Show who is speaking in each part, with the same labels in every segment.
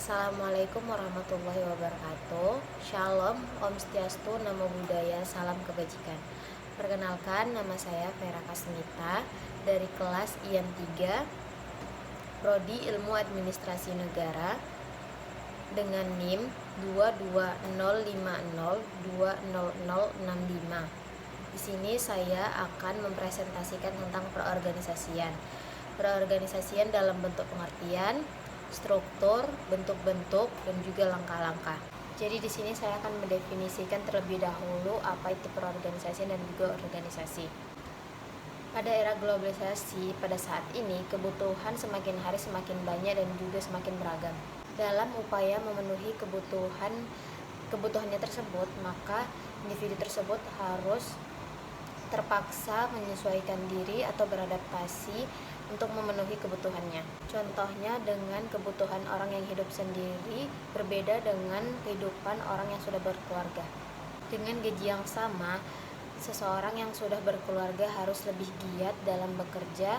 Speaker 1: Assalamualaikum warahmatullahi wabarakatuh. Shalom, Om Swastiastu, Namo Buddhaya, salam kebajikan. Perkenalkan, nama saya Vera Kasmita dari kelas IAN 3 Prodi Ilmu Administrasi Negara dengan NIM 22050200065. Di sini saya akan mempresentasikan tentang perorganisasian. Perorganisasian dalam bentuk pengertian, struktur, bentuk-bentuk, dan juga langkah-langkah. Jadi di sini saya akan mendefinisikan terlebih dahulu apa itu perorganisasian dan juga organisasi. Pada era globalisasi pada saat ini, kebutuhan semakin hari semakin banyak dan juga semakin beragam. Dalam upaya memenuhi kebutuhannya tersebut, maka individu tersebut harus terpaksa menyesuaikan diri atau beradaptasi untuk memenuhi kebutuhannya. Contohnya dengan kebutuhan orang yang hidup sendiri berbeda dengan kehidupan orang yang sudah berkeluarga. Dengan gaji yang sama, seseorang yang sudah berkeluarga harus lebih giat dalam bekerja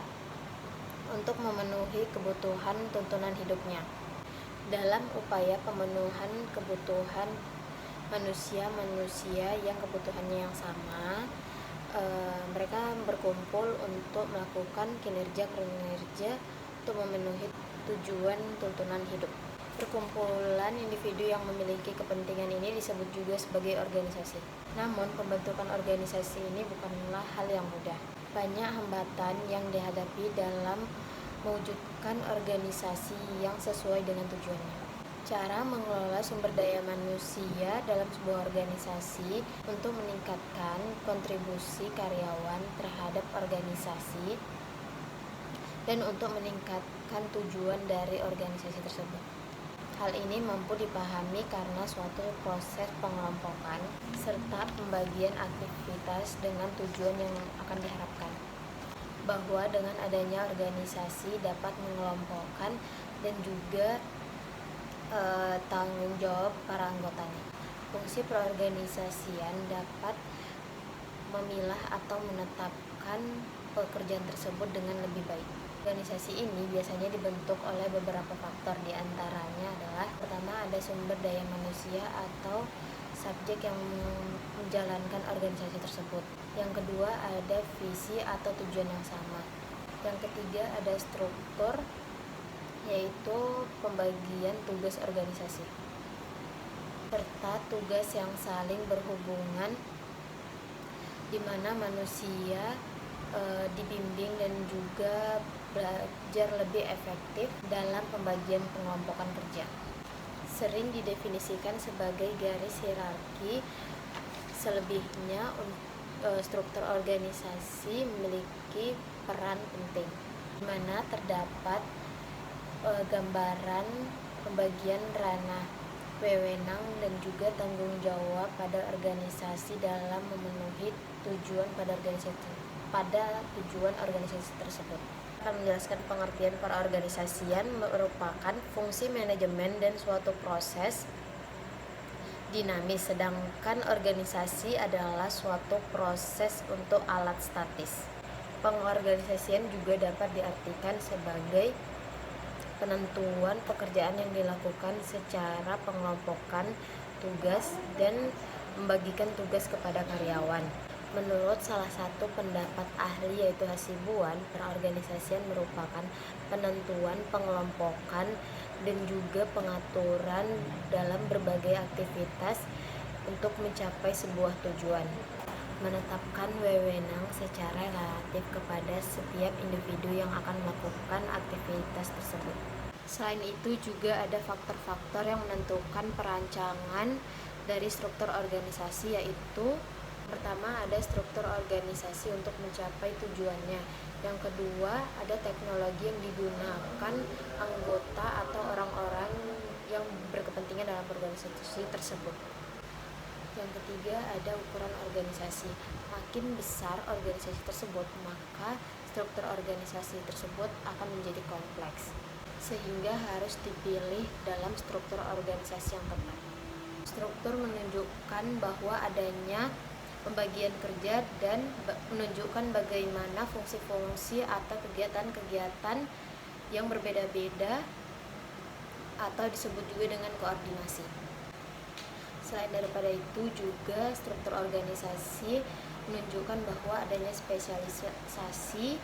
Speaker 1: untuk memenuhi kebutuhan tuntunan hidupnya. Dalam upaya pemenuhan kebutuhan manusia yang kebutuhannya yang sama, mereka berkumpul untuk melakukan kinerja untuk memenuhi tujuan tuntunan hidup. Perkumpulan individu yang memiliki kepentingan ini disebut juga sebagai organisasi. Namun, pembentukan organisasi ini bukanlah hal yang mudah. Banyak hambatan yang dihadapi dalam mewujudkan organisasi yang sesuai dengan tujuannya. Cara mengelola sumber daya manusia dalam sebuah organisasi untuk meningkatkan kontribusi karyawan terhadap organisasi dan untuk meningkatkan tujuan dari organisasi tersebut. Hal ini mampu dipahami karena suatu proses pengelompokan serta pembagian aktivitas dengan tujuan yang akan diharapkan. Bahwa dengan adanya organisasi dapat mengelompokkan dan juga tanggung jawab para anggotanya. Fungsi perorganisasian dapat memilah atau menetapkan pekerjaan tersebut dengan lebih baik. Organisasi ini biasanya dibentuk oleh beberapa faktor, di antaranya adalah pertama ada sumber daya manusia atau subjek yang menjalankan organisasi tersebut. Yang kedua ada visi atau tujuan yang sama. Yang ketiga ada struktur, yaitu pembagian tugas organisasi serta tugas yang saling berhubungan di mana manusia dibimbing dan juga belajar lebih efektif dalam pembagian pengelompokan kerja. Sering didefinisikan sebagai garis hierarki. Selebihnya struktur organisasi memiliki peran penting di mana terdapat gambaran pembagian ranah, wewenang, dan juga tanggung jawab pada organisasi dalam memenuhi tujuan organisasi tersebut. Akan menjelaskan pengertian perorganisasian merupakan fungsi manajemen dan suatu proses dinamis, sedangkan organisasi adalah suatu proses untuk alat statis. Pengorganisasian juga dapat diartikan sebagai penentuan pekerjaan yang dilakukan secara pengelompokan tugas dan membagikan tugas kepada karyawan. Menurut salah satu pendapat ahli yaitu Hasibuan, perorganisasian merupakan penentuan, pengelompokan, dan juga pengaturan dalam berbagai aktivitas untuk mencapai sebuah tujuan. Menetapkan wewenang secara relatif kepada setiap individu yang akan melakukan aktivitas tersebut. Selain itu juga ada faktor-faktor yang menentukan perancangan dari struktur organisasi, yaitu pertama ada struktur organisasi untuk mencapai tujuannya. Yang kedua ada teknologi yang digunakan anggota atau orang-orang yang berkepentingan dalam organisasi tersebut. Yang ketiga ada ukuran organisasi. Makin besar organisasi tersebut, maka struktur organisasi tersebut akan menjadi kompleks, sehingga harus dipilih dalam struktur organisasi yang tepat. Struktur menunjukkan bahwa adanya pembagian kerja dan menunjukkan bagaimana fungsi-fungsi atau kegiatan-kegiatan yang berbeda-beda atau disebut juga dengan koordinasi. Selain daripada itu juga struktur organisasi menunjukkan bahwa adanya spesialisasi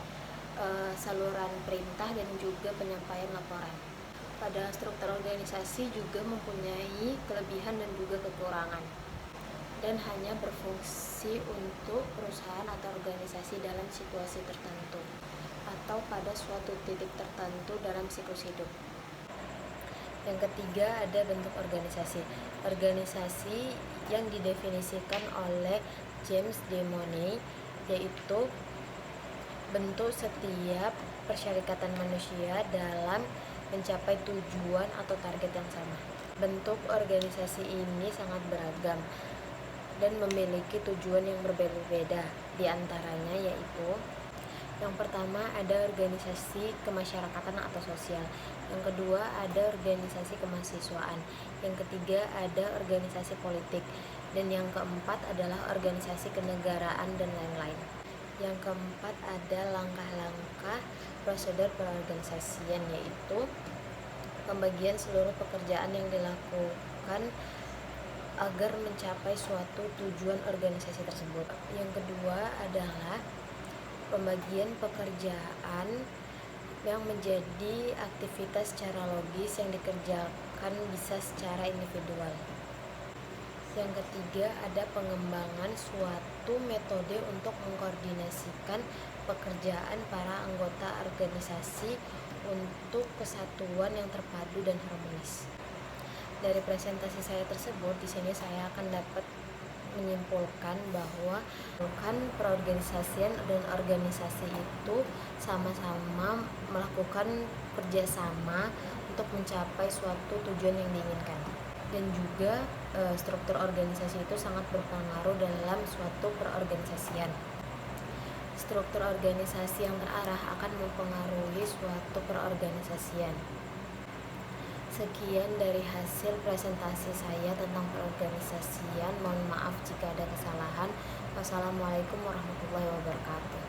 Speaker 1: saluran perintah dan juga penyampaian laporan. Pada struktur organisasi juga mempunyai kelebihan dan juga kekurangan, dan hanya berfungsi untuk perusahaan atau organisasi dalam situasi tertentu atau pada suatu titik tertentu dalam siklus hidup. Yang ketiga, ada bentuk organisasi. Organisasi yang didefinisikan oleh James D. Money yaitu bentuk setiap persyarikatan manusia dalam mencapai tujuan atau target yang sama. Bentuk organisasi ini sangat beragam dan memiliki tujuan yang berbeda-beda. Di antaranya yaitu yang pertama ada organisasi kemasyarakatan atau sosial. Yang kedua ada organisasi kemahasiswaan. Yang ketiga ada organisasi politik. Dan yang keempat adalah organisasi kenegaraan dan lain-lain. Yang keempat ada langkah-langkah prosedur perorganisasian, yaitu pembagian seluruh pekerjaan yang dilakukan agar mencapai suatu tujuan organisasi tersebut. Yang kedua adalah pembagian pekerjaan yang menjadi aktivitas secara logis yang dikerjakan bisa secara individual. Yang ketiga ada pengembangan suatu metode untuk mengkoordinasikan pekerjaan para anggota organisasi untuk kesatuan yang terpadu dan harmonis. Dari presentasi saya tersebut, di sini saya akan dapat menyimpulkan bahwa perorganisasian dan organisasi itu sama-sama melakukan kerjasama untuk mencapai suatu tujuan yang diinginkan, dan juga struktur organisasi itu sangat berpengaruh dalam suatu perorganisasian. Struktur organisasi yang terarah akan mempengaruhi suatu perorganisasian. Sekian dari hasil presentasi saya tentang perorganisasian. Mohon maaf jika ada kesalahan. Wassalamualaikum warahmatullahi wabarakatuh.